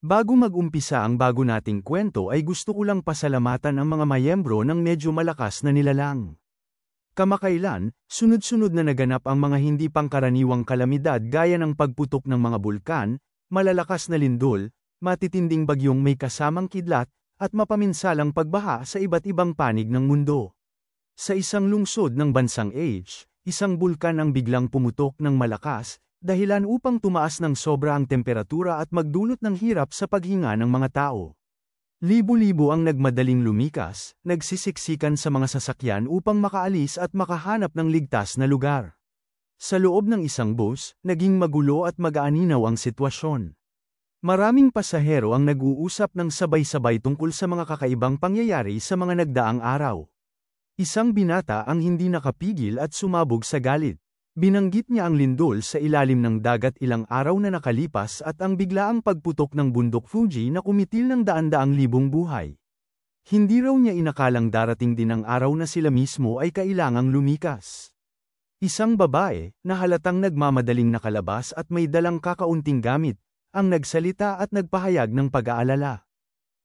Bago mag-umpisa ang bago nating kwento ay gusto ko lang pasalamatan ang mga mayembro ng medyo malakas na nilalang. Kamakailan, sunod-sunod na naganap ang mga hindi pangkaraniwang kalamidad gaya ng pagputok ng mga bulkan, malalakas na lindol, matitinding bagyong may kasamang kidlat, at mapaminsalang pagbaha sa iba't ibang panig ng mundo. Sa isang lungsod ng bansang H, isang bulkan ang biglang pumutok ng malakas, dahilan upang tumaas ng sobra ang temperatura at magdulot ng hirap sa paghinga ng mga tao. Libo-libo ang nagmadaling lumikas, nagsisiksikan sa mga sasakyan upang makaalis at makahanap ng ligtas na lugar. Sa loob ng isang bus, naging magulo at mag-aaninaw ang sitwasyon. Maraming pasahero ang nag-uusap ng sabay-sabay tungkol sa mga kakaibang pangyayari sa mga nagdaang araw. Isang binata ang hindi nakapigil at sumabog sa galit. Binanggit niya ang lindol sa ilalim ng dagat ilang araw na nakalipas at ang biglaang pagputok ng bundok Fuji na kumitil ng daan-daang libong buhay. Hindi raw niya inakalang darating din ang araw na sila mismo ay kailangang lumikas. Isang babae, na halatang nagmamadaling nakalabas at may dalang kakaunting gamit, ang nagsalita at nagpahayag ng pag-aalala.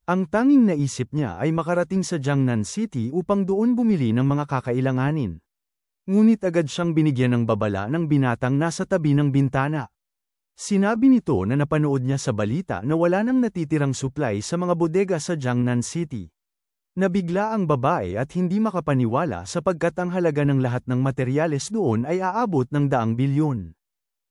Ang tanging naisip niya ay makarating sa Jiangnan City upang doon bumili ng mga kakailanganin. Ngunit agad siyang binigyan ng babala ng binatang nasa tabi ng bintana. Sinabi nito na napanood niya sa balita na wala nang natitirang supply sa mga bodega sa Jiangnan City. Nabigla ang babae at hindi makapaniwala sapagkat ang halaga ng lahat ng materyales doon ay aabot ng daang bilyon.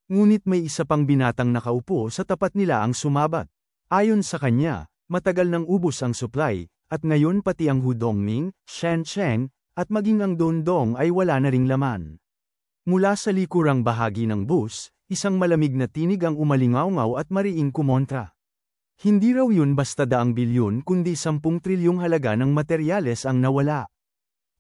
Ngunit may isa pang binatang nakaupo sa tapat nila ang sumabat. Ayon sa kanya, matagal nang ubos ang supply, at ngayon pati ang Hudongming, Shenzhen, at maging ang Dondong ay wala na ring laman. Mula sa likurang bahagi ng bus, isang malamig na tinig ang umalingaw-ngaw at mariing kumontra. Hindi raw yun basta daang bilyon kundi 10 trilyong halaga ng materyales ang nawala.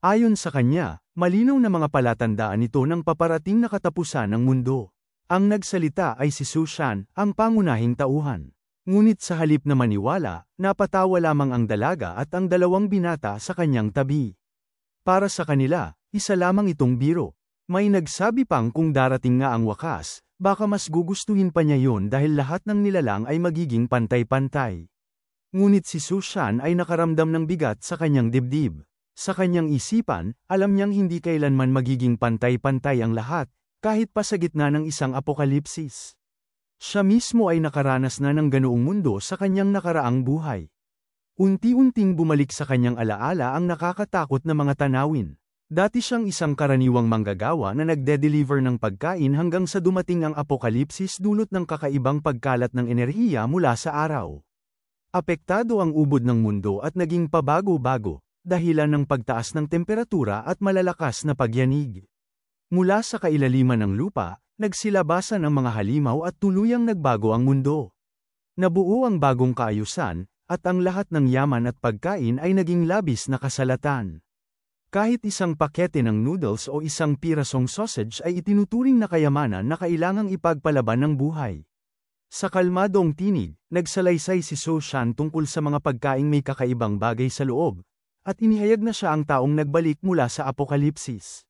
Ayon sa kanya, malinaw na mga palatandaan ito ng paparating na katapusan ng mundo. Ang nagsalita ay si Su Shan, ang pangunahing tauhan. Ngunit sa halip na maniwala, napatawa lamang ang dalaga at ang dalawang binata sa kanyang tabi. Para sa kanila, isa lamang itong biro. May nagsabi pang kung darating nga ang wakas, baka mas gugustuhin pa niya yon dahil lahat ng nilalang ay magiging pantay-pantay. Ngunit si Su Shan ay nakaramdam ng bigat sa kanyang dibdib. Sa kanyang isipan, alam niyang hindi kailanman magiging pantay-pantay ang lahat, kahit pa sa gitna ng isang apokalipsis. Siya mismo ay nakaranas na ng ganoong mundo sa kanyang nakaraang buhay. Unti-unting bumalik sa kanyang alaala ang nakakatakot na mga tanawin. Dati siyang isang karaniwang manggagawa na nagde-deliver ng pagkain hanggang sa dumating ang apokalipsis dulot ng kakaibang pagkalat ng enerhiya mula sa araw. Apektado ang ubod ng mundo at naging pabago-bago, dahilan ng pagtaas ng temperatura at malalakas na pagyanig. Mula sa kailaliman ng lupa, nagsilabasan ang mga halimaw at tuluyang nagbago ang mundo. Nabuo ang bagong kaayusan, at ang lahat ng yaman at pagkain ay naging labis na kasalatan. Kahit isang pakete ng noodles o isang pirasong sausage ay itinuturing na kayamanan na kailangang ipagpalaban ng buhay. Sa kalmadong tinig, nagsalaysay si Su Shan tungkol sa mga pagkaing may kakaibang bagay sa loob, at inihayag na siya ang taong nagbalik mula sa apokalipsis.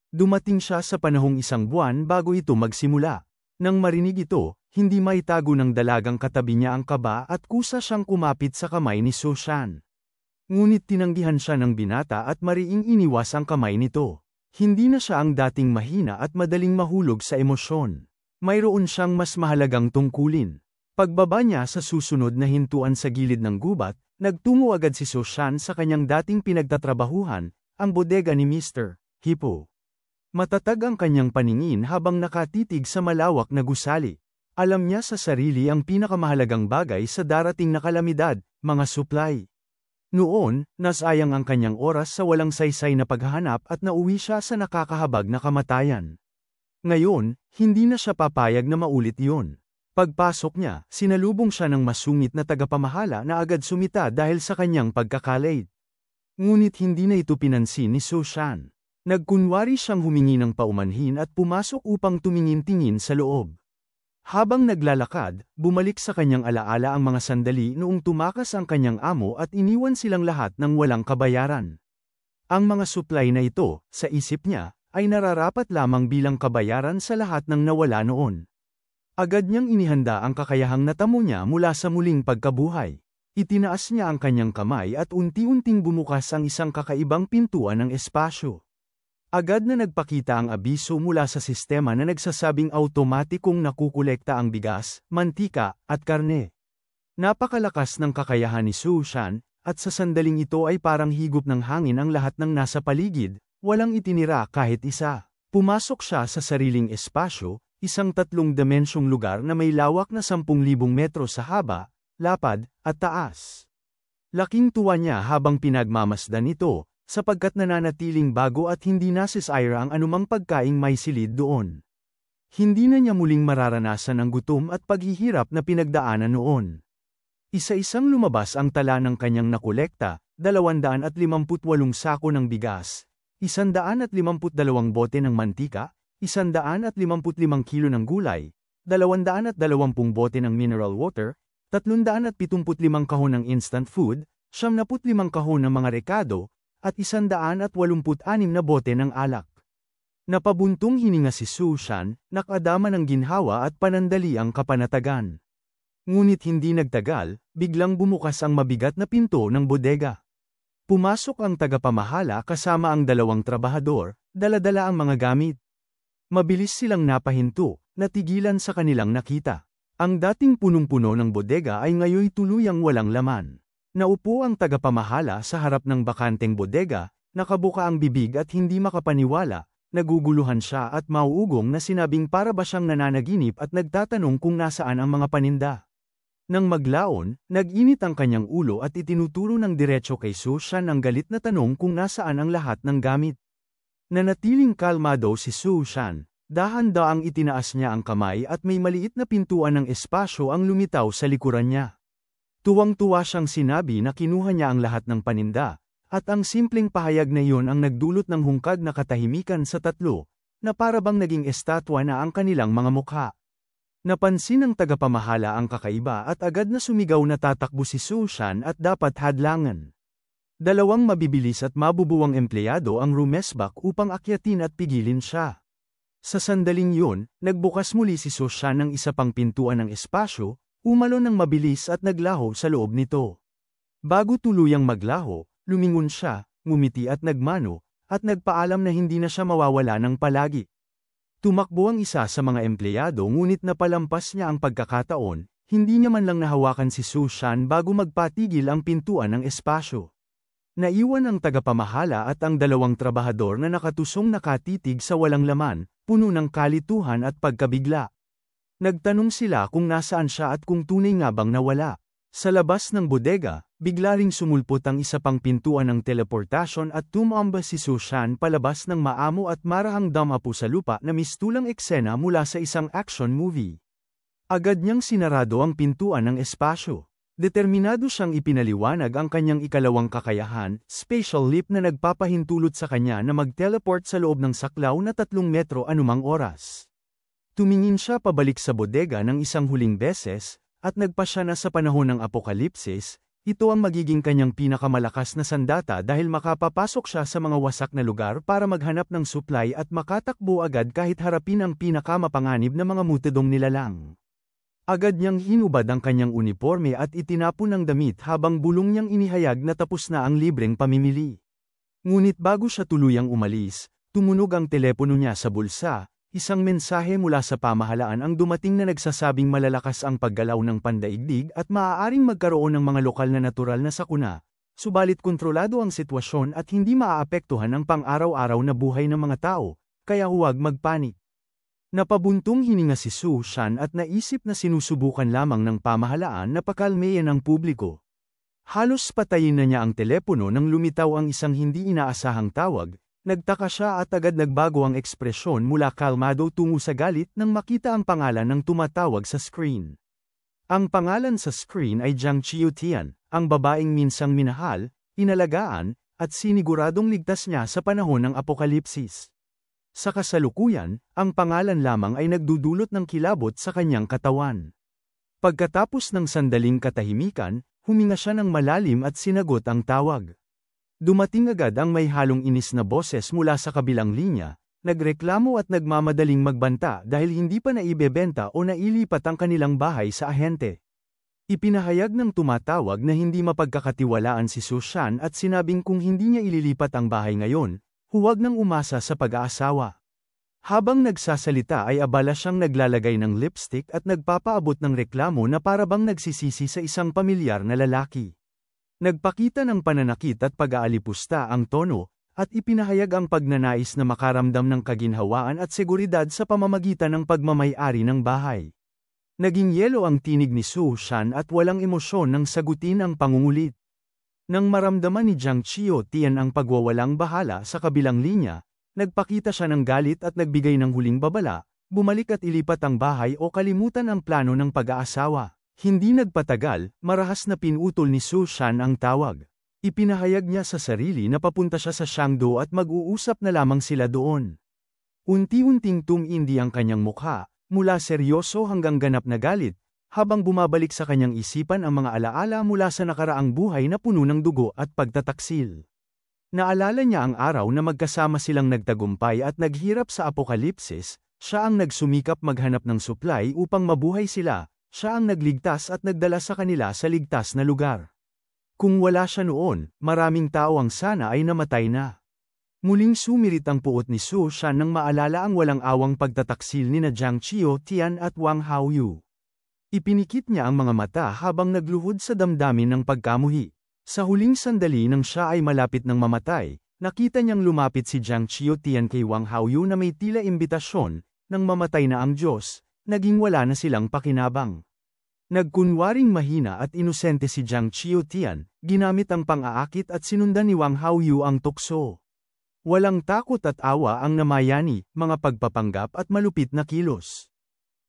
Dumating siya sa panahong isang buwan bago ito magsimula. Nang marinig ito, hindi maitago ng dalagang katabi niya ang kaba at kusa siyang kumapit sa kamay ni Su Shan. Ngunit tinanggihan siya ng binata at mariing iniwas ang kamay nito. Hindi na siya ang dating mahina at madaling mahulog sa emosyon. Mayroon siyang mas mahalagang tungkulin. Pagbaba niya sa susunod na hintuan sa gilid ng gubat, nagtungo agad si Su Shan sa kanyang dating pinagtatrabahuhan, ang bodega ni Mr. Hippo. Matatag ang kanyang paningin habang nakatitig sa malawak na gusali. Alam niya sa sarili ang pinakamahalagang bagay sa darating na kalamidad, mga supply. Noon, nasayang ang kanyang oras sa walang saysay na paghahanap at nauwi siya sa nakakahabag na kamatayan. Ngayon, hindi na siya papayag na maulit iyon. Pagpasok niya, sinalubong siya ng masungit na tagapamahala na agad sumita dahil sa kanyang pagkakalate. Ngunit hindi na ito pinansin ni Su Shan. Nagkunwari siyang humingi ng paumanhin at pumasok upang tumingin-tingin sa loob. Habang naglalakad, bumalik sa kanyang alaala ang mga sandali noong tumakas ang kanyang amo at iniwan silang lahat ng walang kabayaran. Ang mga supply na ito, sa isip niya, ay nararapat lamang bilang kabayaran sa lahat ng nawala noon. Agad niyang inihanda ang kakayahang natamo niya mula sa muling pagkabuhay. Itinaas niya ang kanyang kamay at unti-unting bumukas ang isang kakaibang pintuan ng espasyo. Agad na nagpakita ang abiso mula sa sistema na nagsasabing automatikong nakukolekta ang bigas, mantika, at karne. Napakalakas ng kakayahan ni Su Shan, at sa sandaling ito ay parang higop ng hangin ang lahat ng nasa paligid, walang itinira kahit isa. Pumasok siya sa sariling espasyo, isang 3 dimensyong lugar na may lawak na 10,000 metro sa haba, lapad, at taas. Laking tuwa niya habang pinagmamasdan ito, sapagkat nananatiling bago at hindi nasisira ang anumang pagkaing may silid doon. Hindi na niya muling mararanasan ang gutom at paghihirap na pinagdaanan noon. Isa-isang lumabas ang tala ng kanyang nakolekta, 258 sako ng bigas, 152 bote ng mantika, 155 kilo ng gulay, 220 bote ng mineral water, 375 kahon ng instant food, 75 kahon ng mga rekado, at 186 na bote ng alak. Napabuntong hininga si Su Shan, nakadama ng ginhawa at panandali ang kapanatagan. Ngunit hindi nagtagal, biglang bumukas ang mabigat na pinto ng bodega. Pumasok ang tagapamahala kasama ang 2 trabahador, dala-dala ang mga gamit. Mabilis silang napahinto, natigilan sa kanilang nakita. Ang dating punong-puno ng bodega ay ngayoy tuluyang walang laman. Naupo ang tagapamahala sa harap ng bakanteng bodega, nakabuka ang bibig at hindi makapaniwala, naguguluhan siya at mauugong na sinabing para ba siyang nananaginip at nagtatanong kung nasaan ang mga paninda. Nang maglaon, nag-init ang kanyang ulo at itinuturo ng diretso kay Su Shan ang galit na tanong kung nasaan ang lahat ng gamit. Nanatiling kalmado si Su Shan, dahan-daang itinaas niya ang kamay at may maliit na pintuan ng espasyo ang lumitaw sa likuran niya. Tuwang-tuwa siyang sinabi na kinuha niya ang lahat ng paninda, at ang simpleng pahayag na iyon ang nagdulot ng hungkag na katahimikan sa tatlo, na parabang naging estatwa na ang kanilang mga mukha. Napansin ng tagapamahala ang kakaiba at agad na sumigaw na tatakbo si Su Shan at dapat hadlangan. 2 mabibilis at mabubuwang empleyado ang rumesbak upang akyatin at pigilin siya. Sa sandaling yun, nagbukas muli si Su Shan ng isa pang pintuan ng espasyo, umalo ng mabilis at naglaho sa loob nito. Bago tuluyang maglaho, lumingon siya, ngumiti at nagmano, at nagpaalam na hindi na siya mawawala ng palagi. Tumakbo ang isa sa mga empleyado ngunit napalampas niya ang pagkakataon, hindi niya man lang nahawakan si Su Shan bago magpatigil ang pintuan ng espasyo. Naiwan ang tagapamahala at ang 2 trabahador na nakatusong nakatitig sa walang laman, puno ng kalituhan at pagkabigla. Nagtanong sila kung nasaan siya at kung tunay nga bang nawala. Sa labas ng bodega, bigla ring sumulpot ang isa pang pintuan ng teleportasyon at tumamba si Su Shan palabas ng maamo at marahang damapo sa lupa na mistulang eksena mula sa isang action movie. Agad niyang sinarado ang pintuan ng espasyo. Determinado siyang ipinaliwanag ang kanyang ikalawang kakayahan, spatial leap na nagpapahintulot sa kanya na mag-teleport sa loob ng saklaw na 3 metro anumang oras. Tumingin siya pabalik sa bodega ng isang huling beses, at nagpasya na sa panahon ng apokalipsis, ito ang magiging kanyang pinakamalakas na sandata dahil makapapasok siya sa mga wasak na lugar para maghanap ng supply at makatakbo agad kahit harapin ang pinakamapanganib na mga mutadong nilalang. Agad niyang hinubad ang kanyang uniforme at itinapon ang damit habang bulong niyang inihayag na tapos na ang libreng pamimili. Ngunit bago siya tuluyang umalis, tumunog ang telepono niya sa bulsa. Isang mensahe mula sa pamahalaan ang dumating na nagsasabing malalakas ang paggalaw ng pandaigdig at maaaring magkaroon ng mga lokal na natural na sakuna, subalit kontrolado ang sitwasyon at hindi maaapektuhan ang pang-araw-araw na buhay ng mga tao, kaya huwag magpanik. Napabuntong hininga si Su Shan at naisip na sinusubukan lamang ng pamahalaan na pakalmeyan ang publiko. Halos patayin na niya ang telepono nang lumitaw ang isang hindi inaasahang tawag. Nagtaka siya at agad nagbago ang ekspresyon mula kalmado tungo sa galit nang makita ang pangalan ng tumatawag sa screen. Ang pangalan sa screen ay Jiang Qiutian, ang babaeng minsang minahal, inalagaan, at siniguradong ligtas niya sa panahon ng apokalipsis. Sa kasalukuyan, ang pangalan lamang ay nagdudulot ng kilabot sa kanyang katawan. Pagkatapos ng sandaling katahimikan, huminga siya ng malalim at sinagot ang tawag. Dumating agad ang may halong inis na boses mula sa kabilang linya, nagreklamo at nagmamadaling magbanta dahil hindi pa naibebenta o nailipat ang kanilang bahay sa ahente. Ipinahayag ng tumatawag na hindi mapagkakatiwalaan si Sushan at sinabing kung hindi niya ililipat ang bahay ngayon, huwag nang umasa sa pag-aasawa. Habang nagsasalita ay abala siyang naglalagay ng lipstick at nagpapaabot ng reklamo na parabang nagsisisi sa isang pamilyar na lalaki. Nagpakita ng pananakit at pag-aalipusta ang tono, at ipinahayag ang pagnanais na makaramdam ng kaginhawaan at seguridad sa pamamagitan ng pagmamay-ari ng bahay. Naging yelo ang tinig ni Sushan at walang emosyon nang sagutin ang pangungulit. Nang maramdaman ni Jiang Chiotian ang pagwawalang bahala sa kabilang linya, nagpakita siya ng galit at nagbigay ng huling babala, bumalik at ilipat ang bahay o kalimutan ang plano ng pag-aasawa. Hindi nagpatagal, marahas na pinutol ni Sushan ang tawag. Ipinahayag niya sa sarili na papunta siya sa Shangdo at mag-uusap na lamang sila doon. Unti-unting tumindi ang kanyang mukha, mula seryoso hanggang ganap na galit, habang bumabalik sa kanyang isipan ang mga alaala mula sa nakaraang buhay na puno ng dugo at pagtataksil. Naalala niya ang araw na magkasama silang nagtagumpay at naghirap sa apokalipsis, siya ang nagsumikap maghanap ng supply upang mabuhay sila, siya ang nagligtas at nagdala sa kanila sa ligtas na lugar. Kung wala siya noon, maraming tao ang sana ay namatay na. Muling sumirit ang puot ni Sushan nang maalala ang walang awang pagtataksil ni na Jiang Chiotian at Wang Haoyu. Ipinikit niya ang mga mata habang nagluhod sa damdamin ng pagkamuhi. Sa huling sandali nang siya ay malapit ng mamatay, nakita niyang lumapit si Jiang Chiotian kay Wang Haoyu na may tila imbitasyon, nang mamatay na ang Diyos, naging wala na silang pakinabang. Nagkunwaring mahina at inosente si Jiang Chiotian, ginamit ang pang-aakit at sinundan ni Wang Haoyu ang tukso. Walang takot at awa ang namayani, mga pagpapanggap at malupit na kilos.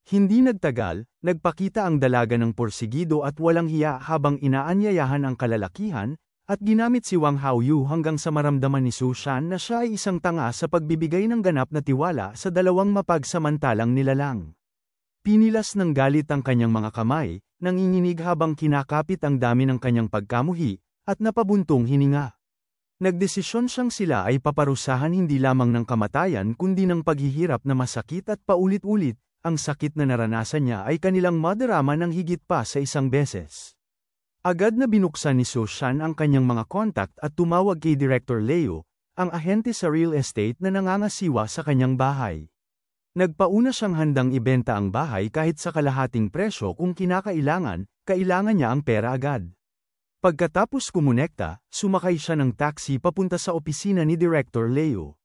Hindi nagtagal, nagpakita ang dalaga ng porsigido at walang hiya habang inaanyayahan ang kalalakihan, at ginamit si Wang Haoyu hanggang sa maramdaman ni Sushan na siya ay isang tanga sa pagbibigay ng ganap na tiwala sa dalawang mapagsamantalang nilalang. Pinilas ng galit ang kanyang mga kamay, nanginginig habang kinakapit ang dami ng kanyang pagkamuhi, at napabuntong hininga. Nagdesisyon siyang sila ay paparusahan hindi lamang ng kamatayan kundi ng paghihirap na masakit at paulit-ulit. Ang sakit na naranasan niya ay kanilang madarama ng higit pa sa isang beses. Agad na binuksan ni Sushan ang kanyang mga kontak at tumawag kay Director Leo, ang ahente sa real estate na nangangasiwa sa kanyang bahay. Nagpauna siyang handang ibenta ang bahay kahit sa kalahating presyo kung kailangan niya ang pera agad. Pagkatapos kumonekta, sumakay siya ng taxi papunta sa opisina ni Director Leo.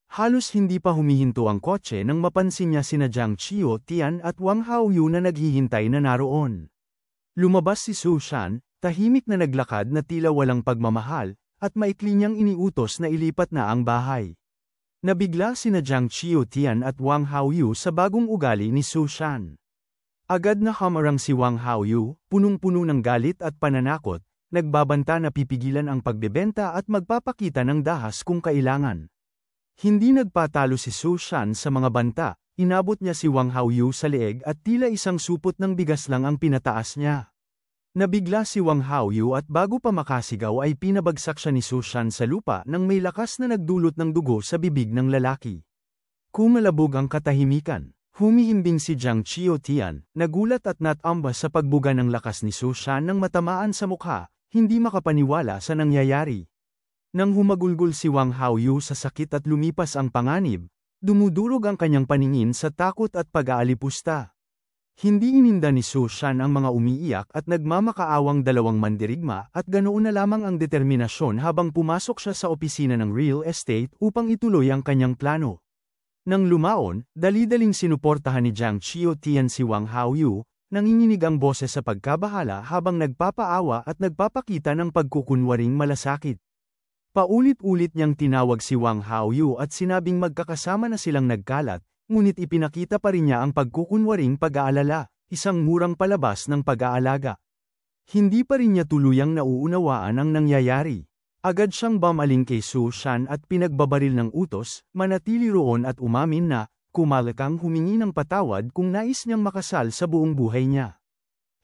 Halos hindi pa humihinto ang kotse nang mapansin niya sina Jiang Chiotian at Wang Haoyu na naghihintay na naroon. Lumabas si Sushan, tahimik na naglakad na tila walang pagmamahal, at maikli niyang iniutos na ilipat na ang bahay. Nabigla sina Jiang Chiotian at Wang Haoyu sa bagong ugali ni Sushan. Agad na hamarang si Wang Haoyu, punong-puno ng galit at pananakot, nagbabanta na pipigilan ang pagbebenta at magpapakita ng dahas kung kailangan. Hindi nagpatalo si Sushan sa mga banta, inabot niya si Wang Haoyu sa leeg at tila isang supot ng bigas lang ang pinataas niya. Nabigla si Wang Haoyu at bago pa makasigaw ay pinabagsak siya ni Sushan sa lupa nang may lakas na nagdulot ng dugo sa bibig ng lalaki. Kumalabog ang katahimikan. Humihimbing si Jiang Chiotian, nagulat at natamba sa pagbuga ng lakas ni Sushan nang matamaan sa mukha, hindi makapaniwala sa nangyayari. Nang humagulgol si Wang Haoyu sa sakit at lumipas ang panganib, dumudurog ang kanyang paningin sa takot at pag-aalipusta. Hindi ininda ni Sushan ang mga umiiyak at nagmamakaawang dalawang mandirigma at ganoon na lamang ang determinasyon habang pumasok siya sa opisina ng real estate upang ituloy ang kanyang plano. Nang lumaon, dali-daling sinuportahan ni Jiang Chiotian si Wang Haoyu, nanginginig ang boses sa pagkabahala habang nagpapaawa at nagpapakita ng pagkukunwaring malasakit. Paulit-ulit niyang tinawag si Wang Haoyu at sinabing magkakasama na silang nagkalat, ngunit ipinakita pa rin niya ang pagkukunwaring pag-aalala, isang murang palabas ng pag-aalaga. Hindi pa rin niya tuluyang nauunawaan ang nangyayari. Agad siyang bumaling kay Sushan at pinagbabaril ng utos, manatili roon at umamin na, kumalakang humingi ng patawad kung nais niyang makasal sa buong buhay niya.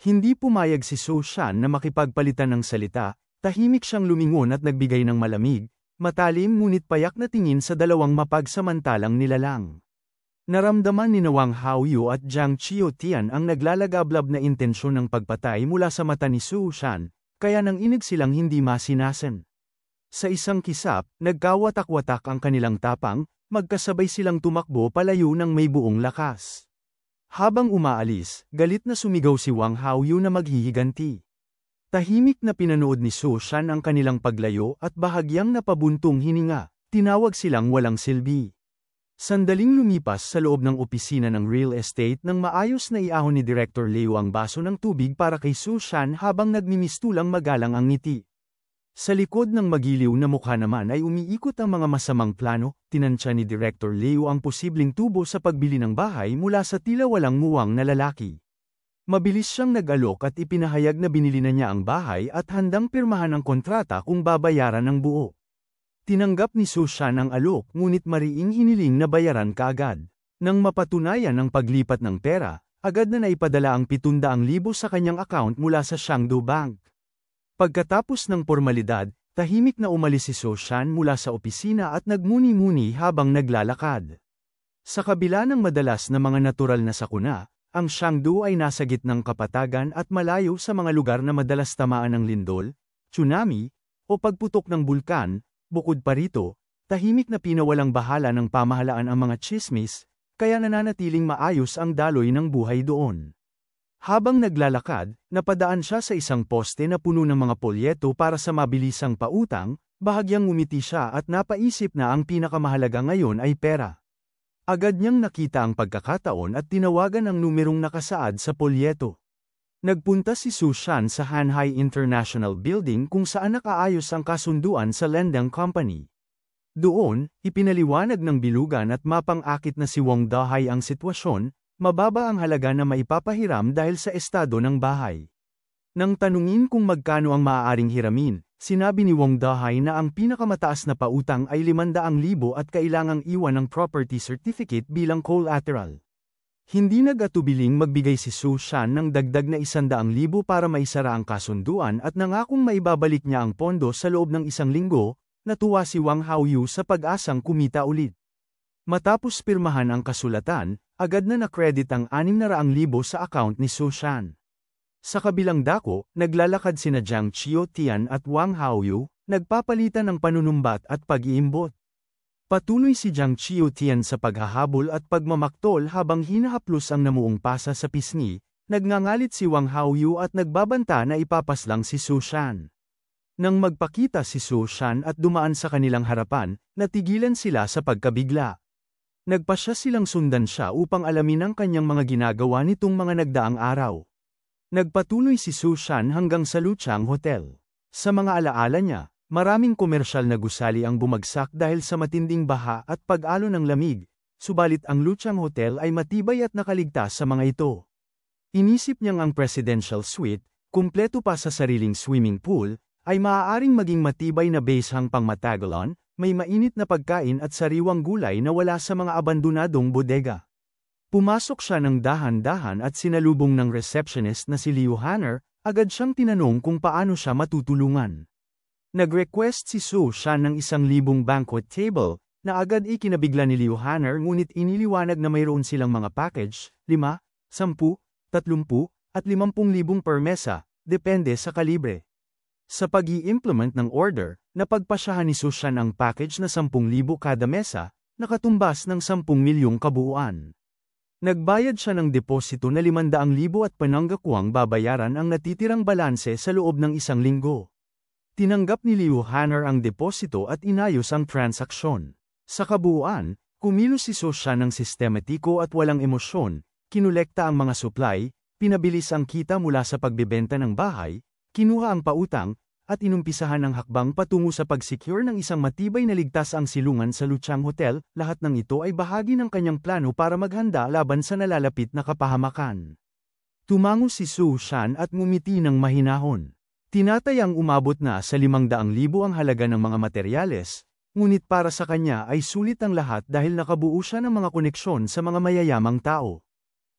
Hindi pumayag si Sushan na makipagpalitan ng salita. Tahimik siyang lumingon at nagbigay ng malamig, matalim ngunit payak na tingin sa dalawang mapagsamantalang nilalang. Naramdaman ni Wang Haoyu at Zhang Qiutian ang naglalagablab na intensyon ng pagpatay mula sa mata ni Su Shan, kaya nanginig silang hindi masinasan. Sa isang kisap, nagkawatak-watak ang kanilang tapang, magkasabay silang tumakbo palayo ng may buong lakas. Habang umaalis, galit na sumigaw si Wang Haoyu na maghihiganti. Tahimik na pinanood ni Su Shan ang kanilang paglayo at bahagyang napabuntong hininga, tinawag silang walang silbi. Sandaling lumipas sa loob ng opisina ng real estate nang maayos na iahon ni Director Liu ang baso ng tubig para kay Su Shan habang nagmimistulang magalang ang ngiti. Sa likod ng magiliw na mukha naman ay umiikot ang mga masamang plano, tinansya ni Director Liu ang posibleng tubo sa pagbili ng bahay mula sa tila walang muwang na lalaki. Mabilis siyang nag-alok at ipinahayag na binili na niya ang bahay at handang pirmahan ang kontrata kung babayaran ng buo. Tinanggap ni Su Shan ang alok ngunit mariing hiniling na bayaran kaagad. Nang mapatunayan ang paglipat ng pera, agad na naipadala ang 700,000 sa kanyang account mula sa Shangdu Bank. Pagkatapos ng pormalidad, tahimik na umalis si Su Shan mula sa opisina at nagmuni-muni habang naglalakad. Sa kabila ng madalas na mga natural na sakuna, ang Shangdu ay nasa gitnang kapatagan at malayo sa mga lugar na madalas tamaan ng lindol, tsunami, o pagputok ng bulkan. Bukod pa rito, tahimik na pinawalang bahala ng pamahalaan ang mga tsismis, kaya nananatiling maayos ang daloy ng buhay doon. Habang naglalakad, napadaan siya sa isang poste na puno ng mga polyeto para sa mabilisang pautang, bahagyang ngumiti siya at napaisip na ang pinakamahalaga ngayon ay pera. Agad niyang nakita ang pagkakataon at tinawagan ang numerong nakasaad sa polyeto. Nagpunta si Su Shan sa Hanhai International Building kung saan nakaayos ang kasunduan sa lending company. Doon, ipinaliwanag ng bilugan at mapang-akit na si Wang Dahai ang sitwasyon, mababa ang halaga na maipapahiram dahil sa estado ng bahay. Nang tanungin kung magkano ang maaaring hiramin, sinabi ni Wang Dahai na ang pinakamataas na pautang ay 500,000 at kailangang iwan ng property certificate bilang collateral. Hindi nag-atubiling magbigay si Su Shan ng dagdag na 100,000 para maisara ang kasunduan at nangakong maibabalik niya ang pondo sa loob ng 1 linggo. Natuwa si Wang Haoyu sa pag-asang kumita ulit. Matapos pirmahan ang kasulatan, agad na na-credit ang 600,000 sa account ni Su Shan. Sa kabilang dako, naglalakad sina Zhang Qiutian at Wang Haoyu, nagpapalitan ng panunumbat at pag-iimbot. Patuloy si Zhang Qiutian sa paghahabol at pagmamaktol habang hinahaplos ang namuong pasa sa pisngi, nagngangalit si Wang Haoyu at nagbabanta na ipapaslang si Su Shan. Nang magpakita si Su Shan at dumaan sa kanilang harapan, natigilan sila sa pagkabigla. Nagpasya silang sundan siya upang alamin ang kanyang mga ginagawa nitong mga nagdaang araw. Nagpatuloy si Su Shan hanggang sa Luchang Hotel. Sa mga alaala niya, maraming komersyal na gusali ang bumagsak dahil sa matinding baha at pag-alo ng lamig, subalit ang Luchang Hotel ay matibay at nakaligtas sa mga ito. Inisip niyang ang presidential suite, kumpleto pa sa sariling swimming pool, ay maaaring maging matibay na basehang pang-Matagalon, may mainit na pagkain at sariwang gulay na wala sa mga abandonadong bodega. Pumasok siya ng dahan-dahan at sinalubong ng receptionist na si Liu Hanner, agad siyang tinanong kung paano siya matutulungan. Nag-request si Su Shan ng 1,000 banquet table, na agad ikinabigla ni Liu Hanner ngunit iniliwanag na mayroon silang mga package, 5, 10, 30, at 50,000 per mesa, depende sa kalibre. Sa pag-i-implement ng order, napagpasyahan ni Su Shan ang package na 10,000 kada mesa, nakatumbas ng 10 milyong kabuuan. Nagbayad siya ng deposito na 500,000 at pananggakwang babayaran ang natitirang balanse sa loob ng 1 linggo. Tinanggap ni Liu Hanner ang deposito at inayos ang transaksyon. Sa kabuuan, kumilos si Su Shan ng sistematiko at walang emosyon, kinolekta ang mga supply, pinabilis ang kita mula sa pagbebenta ng bahay, kinuha ang pautang, at inumpisahan ang hakbang patungo sa pag-secure ng isang matibay na ligtas ang silungan sa Luchang Hotel. Lahat ng ito ay bahagi ng kanyang plano para maghanda laban sa nalalapit na kapahamakan. Tumango si Su Shan at ngumiti ng mahinahon. Tinatayang umabot na sa 500,000 ang halaga ng mga materyales, ngunit para sa kanya ay sulit ang lahat dahil nakabuo siya ng mga koneksyon sa mga mayayamang tao.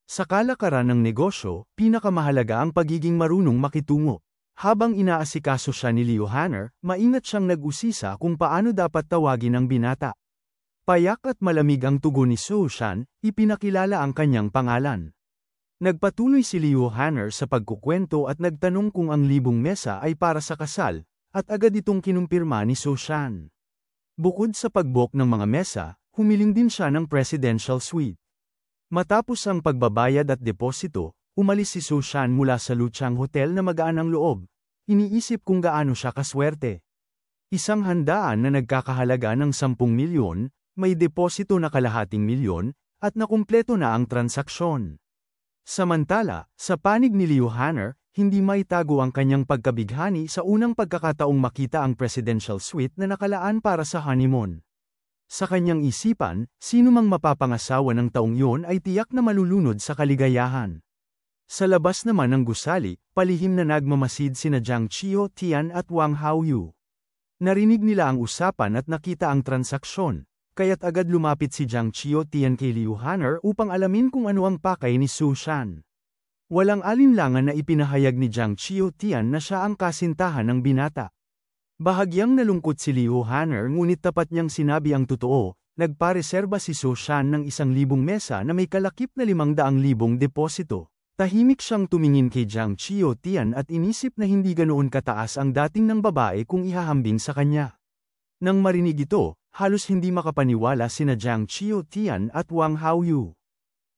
Sa kalakaran ng negosyo, pinakamahalaga ang pagiging marunong makitungo. Habang inaasikaso siya ni Liu Hanner, maingat siyang nag-usisa kung paano dapat tawagin ang binata. Payak at malamig ang tugon ni Su Shan, ipinakilala ang kanyang pangalan. Nagpatuloy si Liu Hanner sa pagkukwento at nagtanong kung ang libong mesa ay para sa kasal, at agad itong kinumpirma ni Su Shan. Bukod sa pag-book ng mga mesa, humiling din siya ng presidential suite. Matapos ang pagbabayad at deposito, umalis si Su Shan mula sa Luchang Hotel na magaan ang loob. Iniisip kung gaano siya kaswerte. Isang handaan na nagkakahalaga ng 10 milyon, may deposito na kalahating milyon, at nakumpleto na ang transaksyon. Samantala, sa panig ni Liu Hanner, hindi maitago ang kanyang pagkabighani sa unang pagkakataong makita ang presidential suite na nakalaan para sa honeymoon. Sa kanyang isipan, sino mang mapapangasawa ng taong iyon ay tiyak na malulunod sa kaligayahan. Sa labas naman ng gusali, palihim na nagmamasid sina Jiang Chio Tian at Wang Haoyu. Narinig nila ang usapan at nakita ang transaksyon, kaya't agad lumapit si Jiang Chio Tian kay Liu Hanner upang alamin kung ano ang pakay ni Su Shan. Walang alinlangan na ipinahayag ni Jiang Chio Tian na siya ang kasintahan ng binata. Bahagyang nalungkot si Liu Hanner ngunit tapat niyang sinabi ang totoo, nagpareserba si Su Shan ng 1,000 mesa na may kalakip na 500,000 deposito. Tahimik siyang tumingin kay Jiang Chio Tian at inisip na hindi ganoon kataas ang dating ng babae kung ihahambing sa kanya. Nang marinig ito, halos hindi makapaniwala sina Jiang Chio Tian at Wang Haoyu.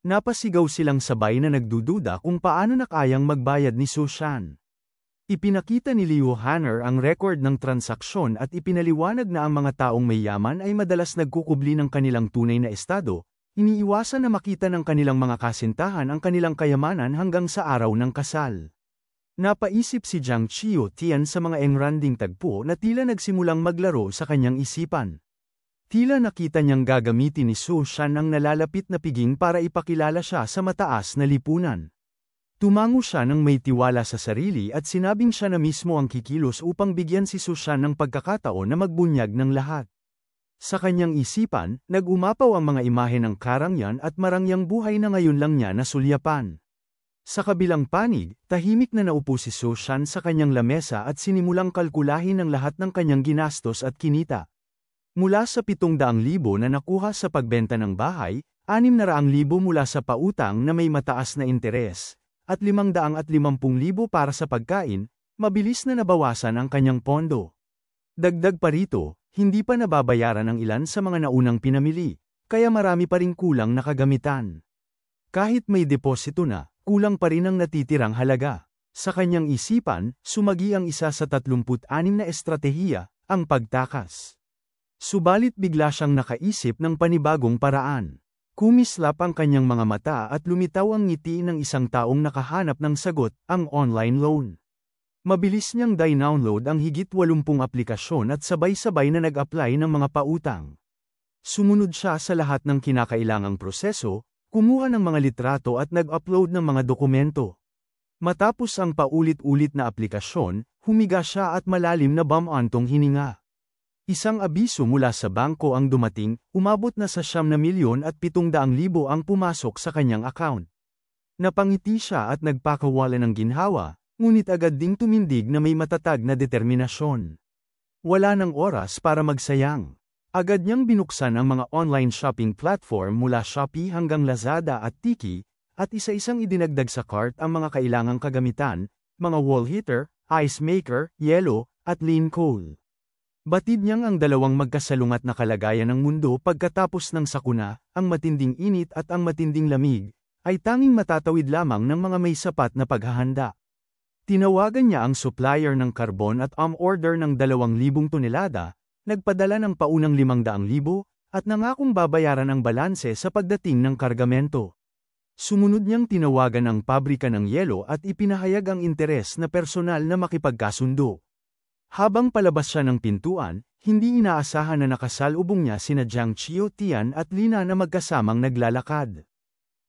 Napasigaw silang sabay na nagdududa kung paano nakayang magbayad ni Su Shan. Ipinakita ni Liu Hanner ang record ng transaksyon at ipinaliwanag na ang mga taong may yaman ay madalas nagkukubli ng kanilang tunay na estado, iniiwasan na makita ng kanilang mga kasintahan ang kanilang kayamanan hanggang sa araw ng kasal. Napaisip si Jiang Chio Tian sa mga engranding tagpo na tila nagsimulang maglaro sa kanyang isipan. Tila nakita niyang gagamitin ni Su Shan ang nalalapit na piging para ipakilala siya sa mataas na lipunan. Tumango siya ng may tiwala sa sarili at sinabing siya na mismo ang kikilos upang bigyan si Su Shan ng pagkakataon na magbunyag ng lahat. Sa kanyang isipan, nag-umapaw ang mga imahe ng karangyan at marangyang buhay na ngayon lang niya nasulyapan. Sa kabilang panig, tahimik na naupo si Su Shan sa kanyang lamesa at sinimulang kalkulahin ang lahat ng kanyang ginastos at kinita. Mula sa 700,000 na nakuha sa pagbenta ng bahay, 600,000 mula sa pautang na may mataas na interes, at 550,000 para sa pagkain, mabilis na nabawasan ang kanyang pondo. Dagdag pa rito, hindi pa nababayaran ang ilan sa mga naunang pinamili, kaya marami pa ring kulang na kagamitan. Kahit may deposito na, kulang pa rin ang natitirang halaga. Sa kanyang isipan, sumagi ang isa sa 36 na estratehiya, ang pagtakas. Subalit bigla siyang nakaisip ng panibagong paraan. Kumislap ang kanyang mga mata at lumitaw ang ngiti ng isang taong nakahanap ng sagot, ang online loan. Mabilis niyang download ang higit 80 aplikasyon at sabay-sabay na nag-apply ng mga pautang. Sumunod siya sa lahat ng kinakailangang proseso, kumuha ng mga litrato at nag-upload ng mga dokumento. Matapos ang paulit-ulit na aplikasyon, humiga siya at malalim na bumantong hininga. Isang abiso mula sa bangko ang dumating, umabot na sa 9,700,000 ang pumasok sa kanyang account. Napangiti siya at nagpakawala ng ginhawa, ngunit agad ding tumindig na may matatag na determinasyon. Wala ng oras para magsayang. Agad niyang binuksan ang mga online shopping platform mula Shopee hanggang Lazada at Tiki, at isa-isang idinagdag sa cart ang mga kailangang kagamitan, mga wall heater, ice maker, yelo, at lean coal. Batid niyang ang dalawang magkasalungat na kalagayan ng mundo pagkatapos ng sakuna, ang matinding init at ang matinding lamig, ay tanging matatawid lamang ng mga may sapat na paghahanda. Tinawagan niya ang supplier ng karbon at order ng 2,000 tonelada, nagpadala ng paunang 500,000, at nangakong babayaran ang balanse sa pagdating ng kargamento. Sumunod niyang tinawagan ang pabrika ng yelo at ipinahayag ang interes na personal na makipagkasundo. Habang palabas siya ng pintuan, hindi inaasahan na nakasalubong niya sina Jiang Chio Tian at Lina na magkasamang naglalakad.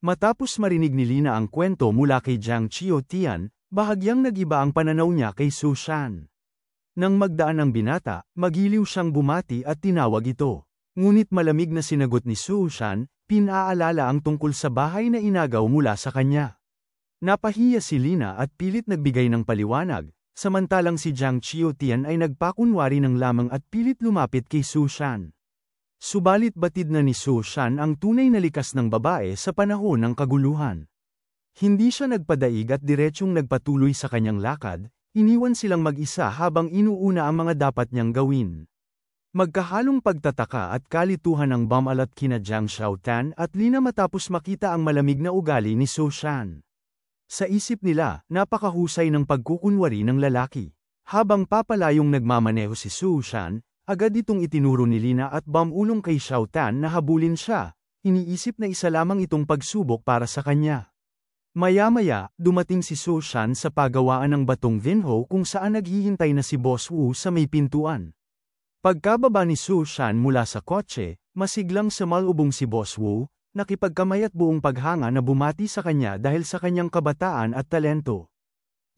Matapos marinig ni Lina ang kwento mula kay Jiang Chio Tian, bahagyang nagiba ang pananaw niya kay Su Shan. Nang magdaan ang binata, magiliw siyang bumati at tinawag ito. Ngunit malamig na sinagot ni Su Shan, pinaalala ang tungkol sa bahay na inagaw mula sa kanya. Napahiya si Lina at pilit nagbigay ng paliwanag. Samantalang si Jiang Qiutian ay nagpakunwari ng lamang at pilit lumapit kay Su Shan. Subalit batid na ni Su Shan ang tunay na likas ng babae sa panahon ng kaguluhan. Hindi siya nagpadaig at diretsyong nagpatuloy sa kanyang lakad, iniwan silang mag-isa habang inuuna ang mga dapat niyang gawin. Magkahalong pagtataka at kalituhan ang bumalat kina Jiang Xiaotan at Lina matapos makita ang malamig na ugali ni Su Shan. Sa isip nila, napakahusay ng pagkukunwari ng lalaki. Habang papalayong nagmamaneho si Su Shan, agad itong itinuro ni Lina at bumulong kay Xiaotan na habulin siya, iniisip na isa lamang itong pagsubok para sa kanya. Maya-maya, dumating si Su Shan sa pagawaan ng batong Vinho kung saan naghihintay na si Boss Wu sa may pintuan. Pagkababa ni Su Shan mula sa kotse, masiglang sumalubong si Boss Wu, nakipagkamay at buong paghanga na bumati sa kanya dahil sa kanyang kabataan at talento.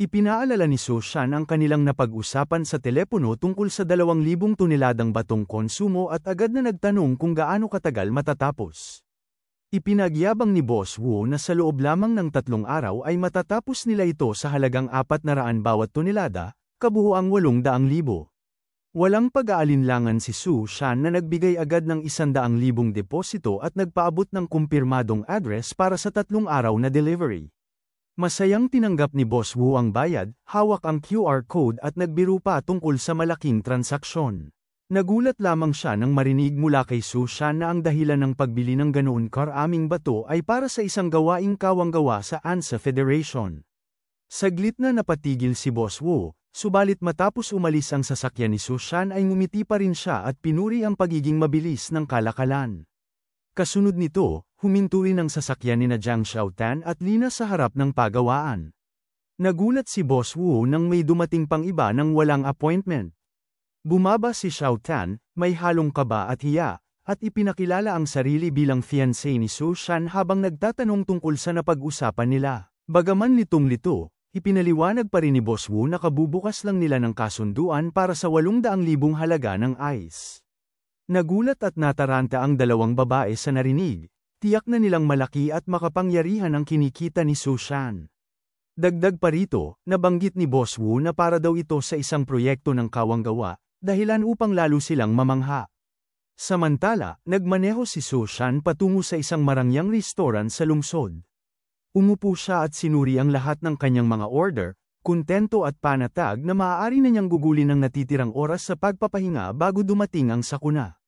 Ipinaalala ni Su Shan ang kanilang napag-usapan sa telepono tungkol sa 2,000 toneladang batong konsumo at agad na nagtanong kung gaano katagal matatapos. Ipinagyabang ni Boss Wu na sa loob lamang ng 3 araw ay matatapos nila ito sa halagang 400 bawat tonelada, kabuuang 800,000. Walang pag-aalinlangan si Su Shan na nagbigay agad ng 100,000 deposito at nagpaabot ng kumpirmadong address para sa 3 araw na delivery. Masayang tinanggap ni Boss Wu ang bayad, hawak ang QR code at nagbiro pa tungkol sa malaking transaksyon. Nagulat lamang siya nang marinig mula kay Su Shan na ang dahilan ng pagbili ng ganoon karaming bato ay para sa isang gawaing kawang-gawa sa ANSA Federation. Saglit na napatigil si Boss Wu, subalit matapos umalis ang sasakyan ni Su Shan ay ngumiti pa rin siya at pinuri ang pagiging mabilis ng kalakalan. Kasunod nito, huminto rin ang sasakyan ni Jiang Xiaotan at Lina sa harap ng pagawaan. Nagulat si Boss Wu nang may dumating pang iba nang walang appointment. Bumaba si Xiaotan, may halong kaba at hiya, at ipinakilala ang sarili bilang fiancé ni Su Shan habang nagtatanong tungkol sa napag-usapan nila. Bagaman litong-lito, ipinaliwanag pa rin ni Boss Wu na kabubukas lang nila ng kasunduan para sa 800,000 halaga ng ice. Nagulat at nataranta ang 2 babae sa narinig, tiyak na nilang malaki at makapangyarihan ang kinikita ni Su Shan. Dagdag pa rito, nabanggit ni Boss Wu na para daw ito sa isang proyekto ng kawang-gawa, dahilan upang lalo silang mamangha. Samantala, nagmaneho si Su Shan patungo sa isang marangyang restaurant sa lungsod. Umupo siya at sinuri ang lahat ng kanyang mga order, kuntento at panatag na maaari na niyang gugulin ang natitirang oras sa pagpapahinga bago dumating ang sakuna.